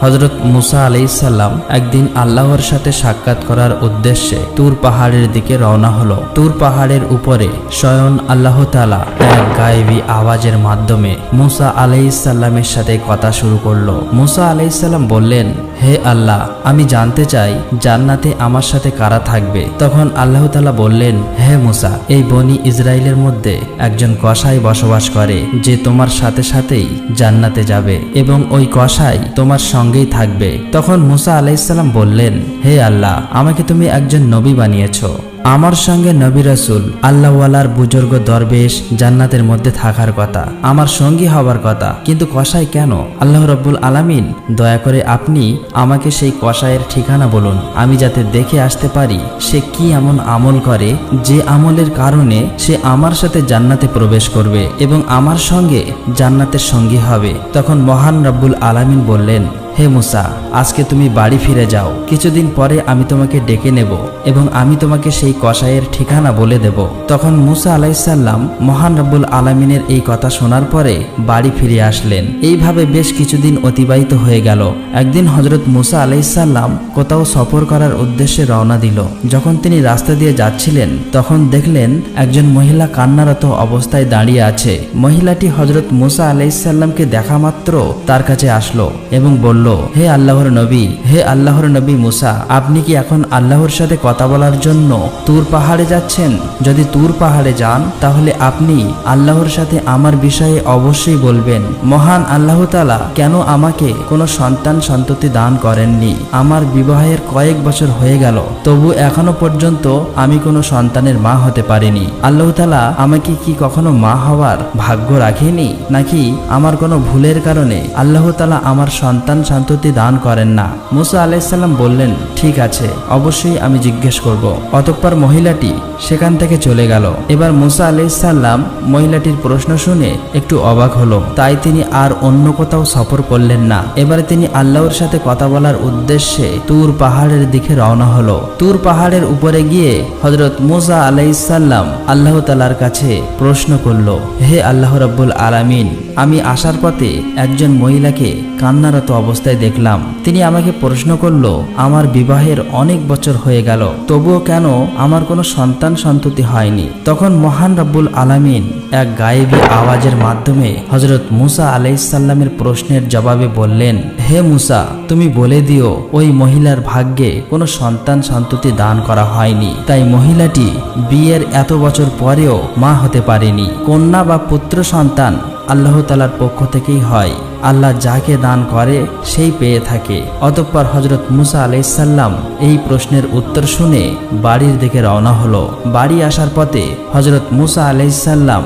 হযরত মুসা আলাইহিস সালাম একদিন আল্লাহর সাথে সাক্ষাৎ করার উদ্দেশ্যে তুর পাহাড়ের দিকে রওনা হলো। তুর পাহাড়ের উপরে স্বয়ং আল্লাহ তাআলা এক গায়েবী আওয়াজের মাধ্যমে মুসা আলাইহিস সালামের সাথে কথা শুরু করলো। মুসা আলাইহিস সালাম বললেন, হে আল্লাহ, আমি জানতে চাই জান্নাতে আমার সাথে কারা থাকবে। তখন আল্লাহ তাআলা বললেন, হে মুসা, এই বনি ইসরাইলের মধ্যে একজন কসাই বসবাস করে, যে তোমার সাথে সাথেই জান্নাতে যাবে এবং ওই কসাই তোমার সঙ্গেই থাকবে। তখন মুসা আলাইহিস সালাম বললেন, হে আল্লাহ, আমাকে তুমি একজন নবী বানিয়েছো। আমার সঙ্গে নবী রাসূল আল্লাহওয়ালার বুজুর্গ দরবেশ জান্নাতের মধ্যে থাকার কথা, আমার সঙ্গী হবার কথা, কিন্তু কসাই কেন? আল্লাহ রাব্বুল আলামিন, দয়া করে আপনি আমাকে সেই কসাইয়ের ঠিকানা বলুন, আমি যাতে দেখে আসতে পারি সে কি এমন আমল করে যে আমলের কারণে সে আমার সাথে জান্নাতে প্রবেশ করবে এবং আমার সঙ্গে জান্নাতের সঙ্গী হবে। তখন মহান রাব্বুল আলামিন বললেন, হে মুসা, আজকে তুমি বাড়ি ফিরে যাও, কিছুদিন পরে আমি তোমাকে ডেকে নেব এবং আমি তোমাকে সেই কসাইয়ের ঠিকানা বলে দেব। তখন মুসা আলাইহিস সালাম মহান রব্বুল আলামিনের এই কথা শোনার পরে বাড়ি ফিরে আসলেন। এইভাবে বেশ কিছুদিন অতিবাহিত হয়ে গেল। একদিন হযরত মুসা আলাইহিস সালাম কোথাও সফর করার উদ্দেশ্যে রওনা দিল। যখন তিনি রাস্তা দিয়ে যাচ্ছিলেন তখন দেখলেন একজন মহিলা কান্নারত অবস্থায় দাঁড়িয়ে আছে। মহিলাটি হযরত মুসা আলাইহিস সালামকে দেখা মাত্র তার কাছে আসলো এবং বলল, হে আল্লাহর নবী, হে আল্লাহর নবী মুসা, আপনি কি এখন আল্লাহর সাথে কথা বলার জন্য তুর পাহাড়ে যাচ্ছেন? যদি তুর পাহাড়ে যান তাহলে আপনি আল্লাহর সাথে আমার বিষয়ে অবশ্যই বলবেন। মহান আল্লাহ তাআলা কেন আমাকে কোনো সন্তান সন্ততি দান করেননি? আমার বিবাহের কয়েক বছর হয়ে গেল, তবু এখনো পর্যন্ত আমি কোনো সন্তানের মা হতে পারিনি। আল্লাহ তাআলা আমাকে কি কখনো মা হওয়ার ভাগ্য রাখেনি, নাকি আমার কোনো ভুলের কারণে আল্লাহ তাআলা আমার সন্তান সন্ততি দান করেন না? মুসা আলাইহিস সালাম বললেন, ঠিক আছে, অবশ্যই আমি জিজ্ঞেস করব। অতঃপর মহিলাটি সেখান থেকে চলে গেল। এবার মুসা আলাইহিস সালাম মহিলাটির প্রশ্ন শুনে একটু অবাক হলো, তাই তিনি আর অন্য কোথাও সফর করলেন না। এবারে তিনি আল্লাহর সাথে কথা বলার উদ্দেশ্যে তুর পাহাড়ের দিকে রওনা হলো। তুর পাহাড়ের উপরে গিয়ে হযরত মুসা আলাইহিস সালাম আল্লাহ তাআলার কাছে প্রশ্ন করল, হে আল্লাহ রাব্বুল আলামিন, আমি আসার পথে একজন মহিলাকে কান্নারত অবস্থায় দেখলাম। তিনি আমাকে প্রশ্ন করল, আমার বিবাহের অনেক বছর হয়ে গেল, তবুও কেন আমার কোনো সন্তান সন্ততি হয়নি? তখন মহান রাব্বুল আলামিন এক গায়েবী আওয়াজের মাধ্যমে হযরত মুসা আলাইহিস সালামের প্রশ্নের জবাবে বললেন, হে মুসা, তুমি বলে দিও ওই মহিলার ভাগ্যে কোনো সন্তান সন্ততি দান করা হয়নি, তাই মহিলাটি বিয়ের এত বছর পরেও মা হতে পারেনি। কন্যা বা পুত্র সন্তান আল্লাহ তাআলার পক্ষ থেকেই হয়, আল্লাহ যাকে দান করে সেই পেয়ে থাকে। অতঃপর হযরত মুসা আলাইহিস সালাম এই প্রশ্নের উত্তর শুনে বাড়ির দিকে রওনা হলো। বাড়ি আসার পথে হযরত মুসা আলাইহিস সালাম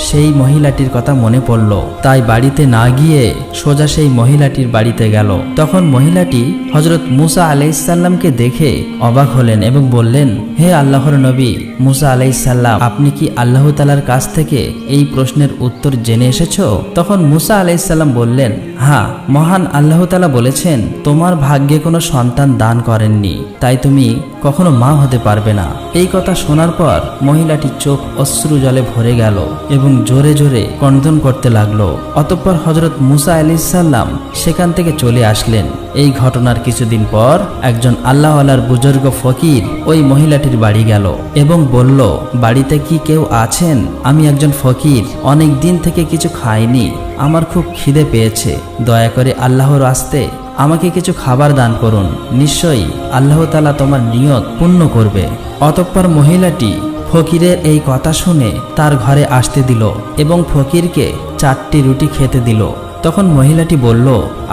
সেই মহিলাটির কথা মনে পড়ল, তাই বাড়িতে না গিয়ে সোজা সেই মহিলাটির বাড়িতে গেল। তখন মহিলাটি হযরত মুসা আলাইহিস সালামকে দেখে অবাক হলেন এবং বললেন, হে আল্লাহর নবী মুসা আলাইহিস সালাম, আপনি কি আল্লাহ তাআলার কাছ থেকে এই প্রশ্নের উত্তর জেনে এসেছো? তখন মুসা আলাইহিস সালাম বললেন, হ্যাঁ, মহান আল্লাহ তাআলা বলেছেন তোমার ভাগ্যে কোনো সন্তান দান করেননি, তাই তুমি কখনো মা হতে পারবে না। এই কথা শোনার পর মহিলাটির চোখ অশ্রু জলে ভরে গেল এবং জোরে জোরে ক্রন্দন করতে লাগলো। অতঃপর হযরত মুসা আলাইহিস সালাম সেখান থেকে চলে আসলেন। এই ঘটনার কিছুদিন পর একজন আল্লাহওয়ালার বুজুর্গ ফকির ওই মহিলাটির বাড়ি গেল এবং বলল, বাড়িতে কি কেউ আছেন? আমি একজন ফকির, অনেক দিন থেকে কিছু খাইনি, আমার খুব খিদে পেয়েছে, দয়া করে আল্লাহর রাস্তে আমাকে কিছু খাবার দান করুন, নিশ্চয়ই আল্লাহ তাআলা তোমার নিয়ত পূর্ণ করবে। অতঃপর মহিলাটি ফকিরের এই কথা শুনে তার ঘরে আসতে দিল এবং ফকিরকে 4টি রুটি খেতে দিল। তখন মহিলাটি বলল,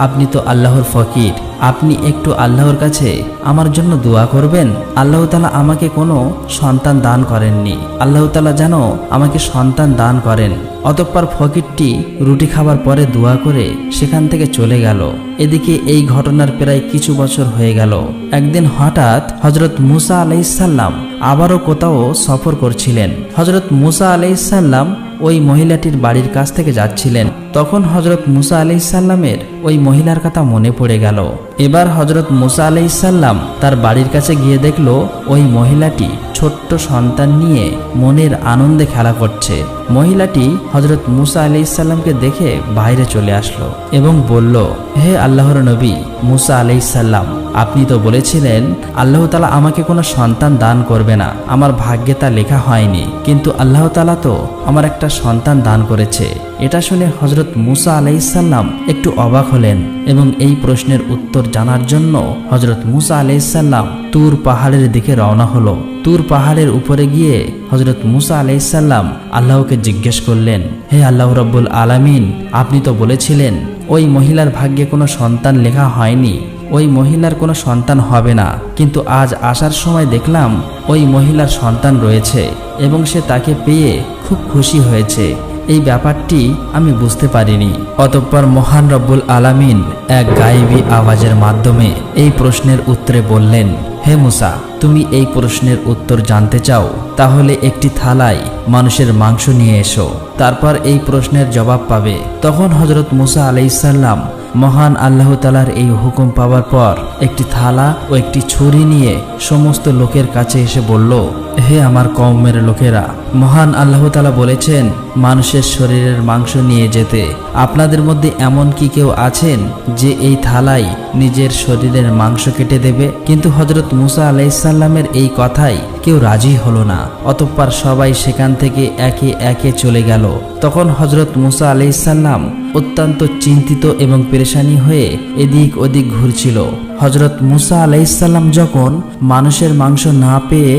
আপনি তো আল্লাহর ফকির, আপনি একটু আল্লাহর কাছে আমার জন্য দোয়া করবেন। আল্লাহ তাআলা আমাকে কোনো সন্তান দান করেননি, আল্লাহ তাআলা যেন আমাকে সন্তান দান করেন। অতঃপর ফকিরটি রুটি খাবার পরে দোয়া করে সেখান থেকে চলে গেল। এদিকে এই ঘটনার প্রায় কিছু বছর হয়ে গেল। একদিন হঠাৎ হযরত মুসা আলাইহিস সালাম আবারও কোথাও সফর করছিলেন। হযরত মুসা আলাইহিস সালাম ওই মহিলাটির বাড়ির কাছ থেকে যাচ্ছিলেন। তখন হজরত মুসা আলাইহিসসালামের ওই মহিলার কথা মনে পড়ে গেল। এবার হজরত মুসা আলাইহিসসালাম তার বাড়ির কাছে গিয়ে দেখল ওই মহিলাটি ছোট্ট সন্তান নিয়ে মনের আনন্দে খেলা করছে। মহিলাটি হজরত মুসা আলাইহিসসালামকে দেখে বাইরে চলে আসলো এবং বলল, হে আল্লাহর নবী মুসা আলাইহিসসালাম, আপনি তো বলেছিলেন আল্লাহ তাআলা আমাকে কোনো সন্তান দান করবে না, আমার ভাগ্যে তা লেখা হয়নি, কিন্তু আল্লাহ তাআলা তো আমার একটা সন্তান দান করেছে। এটা শুনে হজরত মুসা আলাইহিসসালাম একটু অবাক হলেন এবং এই প্রশ্নের উত্তর জানার জন্য হজরত মুসা আলাইহিসসালাম তুর পাহাড়ের দিকে রওনা হলো। তুর পাহাড়ের উপরে গিয়ে হজরত মুসা আলাইহিসসালাম আল্লাহকে জিজ্ঞেস করলেন, হে আল্লাহ রাব্বুল আলামিন, আপনি তো বলেছিলেন ওই মহিলার ভাগ্যে কোনো সন্তান লেখা হয়নি, ওই মহিলার কোনো সন্তান হবে না, কিন্তু আজ আসার সময় দেখলাম ওই মহিলার সন্তান রয়েছে এবং সে তাকে পেয়ে খুব খুশি হয়েছে। এই ব্যাপারটি আমি বুঝতে পারিনি। অতঃপর মহান রব্বুল আলামিন এক গায়েবী আওয়াজের মাধ্যমে এই প্রশ্নের উত্তরে বললেন, হে মুসা, তুমি এই প্রশ্নের উত্তর জানতে চাও, তাহলে একটি থালায় মানুষের মাংস নিয়ে এসো, তারপর এই প্রশ্নের জবাব পাবে। তখন হজরত মুসা আলাইহিসসালাম মহান আল্লাহ তাআলার এই হুকুম পাওয়ার পর একটি থালা ও একটি ছুরি নিয়ে সমস্ত লোকের কাছে এসে বলল, হে আমার কওমের লোকেরা, মহান আল্লাহ তাআলা বলেছেন মানুষের শরীরের মাংস নিয়ে যেতে। আপনাদের মধ্যে এমন কি কেউ আছেন যে এই থালায় নিজের শরীরের মাংস কেটে দেবে? কিন্তু হজরত মুসা আলাইহিসসালামের এই কথাই কেউ রাজি হলো না। অতঃপর সবাই সেখান থেকে একে একে চলে গেল। তখন হজরত মুসা আলাইহিসসালাম অত্যন্ত চিন্তিত এবং পেরেশানি হয়ে এদিক ওদিক ঘুরছিল। হজরত মুসা আলাইহিসসালাম যখন মানুষের মাংস না পেয়ে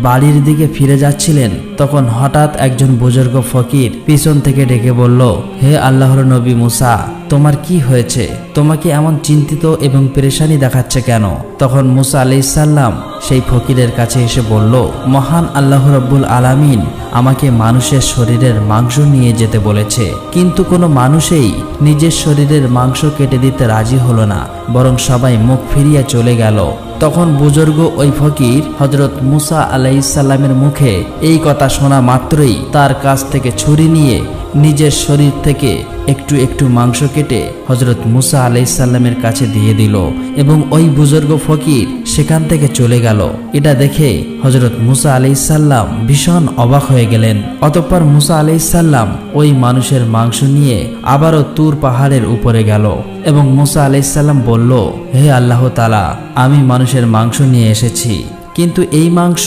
বাড়ির দিকে ফিরে যাচ্ছিলেন, তখন হঠাৎ একজন বুজুর্গ ফকির পিছন থেকে ডেকে বলল, হে আল্লাহর নবী মুসা, তোমার কি হয়েছে? তোমাকে এমন চিন্তিত এবং পেরেশানি দেখাচ্ছে কেন? তখন মুসা আলাইহিসসালাম সেই ফকিরের কাছে এসে বলল, মহান আল্লাহ রাব্বুল আলামিন আমাকে মানুষের শরীরের মাংস নিয়ে যেতে বলেছে, কিন্তু কোনো মানুষই নিজের শরীরের মাংস কেটে দিতে রাজি হলো না, বরং সবাই মুখ ফিরিয়ে চলে গেল। তখন বুজুর্গ ওই ফকির হজরত মুসা আলাইহিসসালামের মুখে এই কথা শোনা মাত্রই তার কাছ থেকে ছুরি নিয়ে নিজের শরীর থেকে একটু একটু মাংস কেটে হজরত মুসা আলাইহিসসালামের কাছে দিয়ে দিল এবং ওই বুজুর্গ ফকির সেখান থেকে চলে গেল। এটা দেখে হজরত মুসা আলাইহিসসালাম ভীষণ অবাক হয়ে গেলেন। অতঃপর মুসা আলাইহিসসালাম ওই মানুষের মাংস নিয়ে আবারও তুর পাহাড়ের উপরে গেল এবং মুসা আলাইহিসসালাম বলল, হে আল্লাহ তাআলা, আমি মানুষের মাংস নিয়ে এসেছি, কিন্তু এই মাংস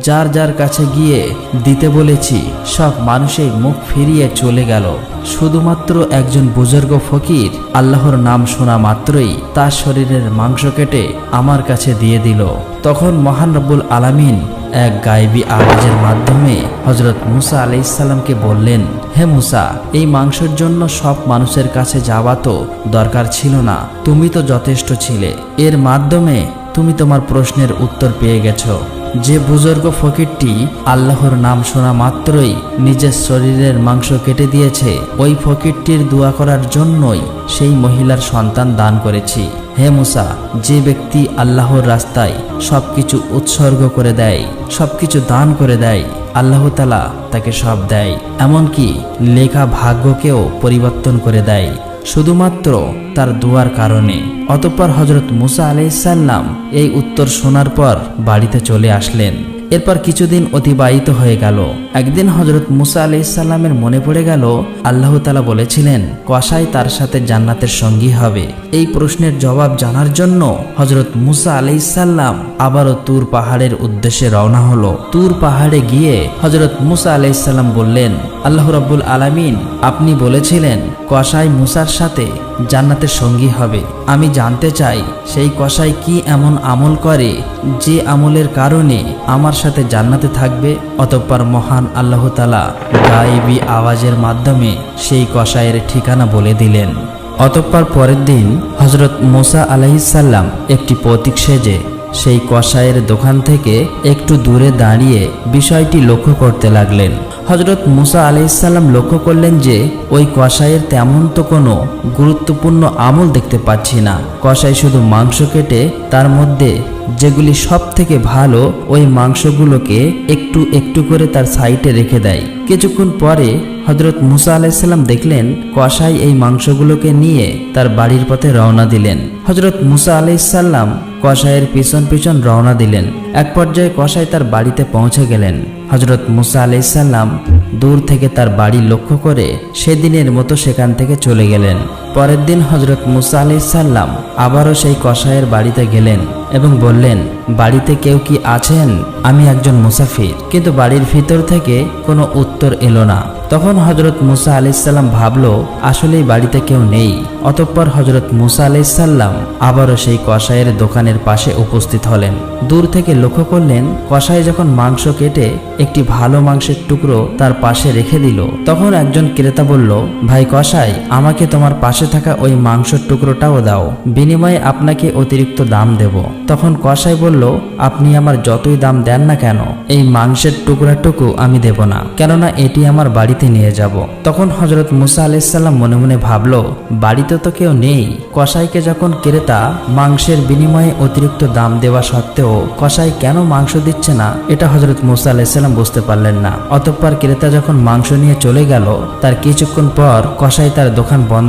যার যার কাছে গিয়ে দিতে বলেছি সব মানুষই মুখ ফিরিয়ে চলে গেল। শুধুমাত্র একজন বুজুর্গ ফকির আল্লাহর নাম শোনা মাত্রই তার শরীরের মাংস কেটে আমার কাছে দিয়ে দিল। তখন মহান রব্বুল আলামিন এক গায়েবী আওয়াজের মাধ্যমে হজরত মুসা আলাইহিসসালামকে বললেন, হে মুসা, এই মাংসের জন্য সব মানুষের কাছে যাওয়া তো দরকার ছিল না, তুমি তো যথেষ্ট ছিলে। এর মাধ্যমে তুমি তোমার প্রশ্নের উত্তর পেয়ে গেছো। যে বুজুর্গ ফকিরটি আল্লাহর নাম শোনা মাত্রই নিজের শরীরের মাংস কেটে দিয়েছে, ওই ফকিরটির দোয়া করার জন্যই সেই মহিলার সন্তান দান করেছি। হে মুসা, যে ব্যক্তি আল্লাহর রাস্তায় সবকিছু উৎসর্গ করে দেয়, সবকিছু দান করে দেয়, আল্লাহ তাআলা তাকে সব দেয়, এমনকি লেখা ভাগ্যকেও পরিবর্তন করে দেয় শুধুমাত্র তার দোয়ার কারণে। অতঃপর হজরত মুসা আলাইহিসসালাম এই উত্তর শোনার পর বাড়িতে চলে আসলেন। এরপর কিছুদিন অতিবাহিত হয়ে গেল। একদিন হজরত মুসা আলাইহিসসালামের মনে পড়ে গেল আল্লাহ তাআলা বলেছিলেন কসাই তার সাথে জান্নাতের সঙ্গী হবে। এই প্রশ্নের জবাব জানার জন্য হজরত মুসা আলাইহিসসালাম আবারও তুর পাহাড়ের উদ্দেশ্যে রওনা হলো। তুর পাহাড়ে গিয়ে হজরত মুসা আলাইহিসসালাম বললেন, আল্লাহ রাব্বুল আলামিন আপনি বলেছিলেন কসাই মুসার সাথে জান্নাতের সঙ্গী হবে। আমি জানতে চাই সেই কসাই কি এমন আমল করে যে আমলের কারণে আমার সাথে জান্নাতে থাকবে। অতঃপর মহান আল্লাহ তাআলা গায়েবী আওয়াজের মাধ্যমে সেই কসাইয়ের ঠিকানা বলে দিলেন। অতঃপর পরের দিন হজরত মুসা আলাইহিসসালাম একটি প্রতীক সেজে সেই কসাইয়ের দোকান থেকে একটু দূরে দাঁড়িয়ে বিষয়টি লক্ষ্য করতে লাগলেন। হজরত মুসা আলাইহিসসালাম লক্ষ্য করলেন যে ওই কসাইয়ের তেমন তো কোনো গুরুত্বপূর্ণ আমল দেখতে পাচ্ছি না। কসাই শুধু মাংস কেটে তার মধ্যে যেগুলি সব থেকে ভালো ওই মাংসগুলোকে একটু একটু করে তার সাইডে রেখে দেয়। কিছুক্ষণ পরে হযরত মুসা আলাইহিসসালাম দেখলেন কসাই এই মাংসগুলোকে নিয়ে তার বাড়ির পথে রওনা দিলেন। হযরত মুসা আলাইহিসসালাম কসাইয়ের পিছন পিছন রওনা দিলেন। এক পর্যায়ে কসাই তার বাড়িতে পৌঁছে গেলেন। হযরত মুসা আলাইহিসসালাম দূর থেকে তার বাড়ি লক্ষ্য করে সেদিনের মতো সেখান থেকে চলে গেলেন। পরের দিন হযরত মুসা আলাইহিসসালাম আবারও সেই কসাইয়ের বাড়িতে গেলেন এবং বললেন, বাড়িতে কেউ কি আছেন? আমি একজন মুসাফির। কিন্তু বাড়ির ভিতর থেকে কোনো উত্তর এলো না। তখন হযরত মুসা আলাইহিসসালাম ভাবলো আসলেই বাড়িতে কেউ নেই। অতঃপর হযরত মুসা আলাইহিসসালাম আবারও সেই কসাইয়ের দোকানের পাশে উপস্থিত হলেন। দূর থেকে লক্ষ্য করলেন কসাই যখন মাংস কেটে একটি ভালো মাংসের টুকরো তার পাশে রেখে দিল, তখন একজন ক্রেতা বলল, ভাই কসাই, আমাকে তোমার পাশে থাকা ওই মাংসের টুকরোটাও দাও, বিনিময়ে আপনাকে অতিরিক্ত দাম দেব। তখন কসাই বলল, আপনি আমার যতই দাম দেন না কেন, এই মাংসের টুকরাটুকু আমি দেব না, কেননা এটি আমার বাড়িতে নিয়ে যাব। তখন হযরত মুসা আলাইহিসসালাম মনে মনে ভাবলো, বাড়িতে তো কেউ নেই। কসাইকে যখন ক্রেতা মাংসের বিনিময়ে অতিরিক্ত দাম দেওয়া সত্ত্বেও কসাই কেন মাংস দিচ্ছে না, এটা হযরত মুসা আলাইহিসসালাম বুঝতে পারলেন না। অতঃপর ক্রেতা যখন মাংস নিয়ে চলে গেল, তার কিছুক্ষণ পর কসাই তার দোকান বন্ধ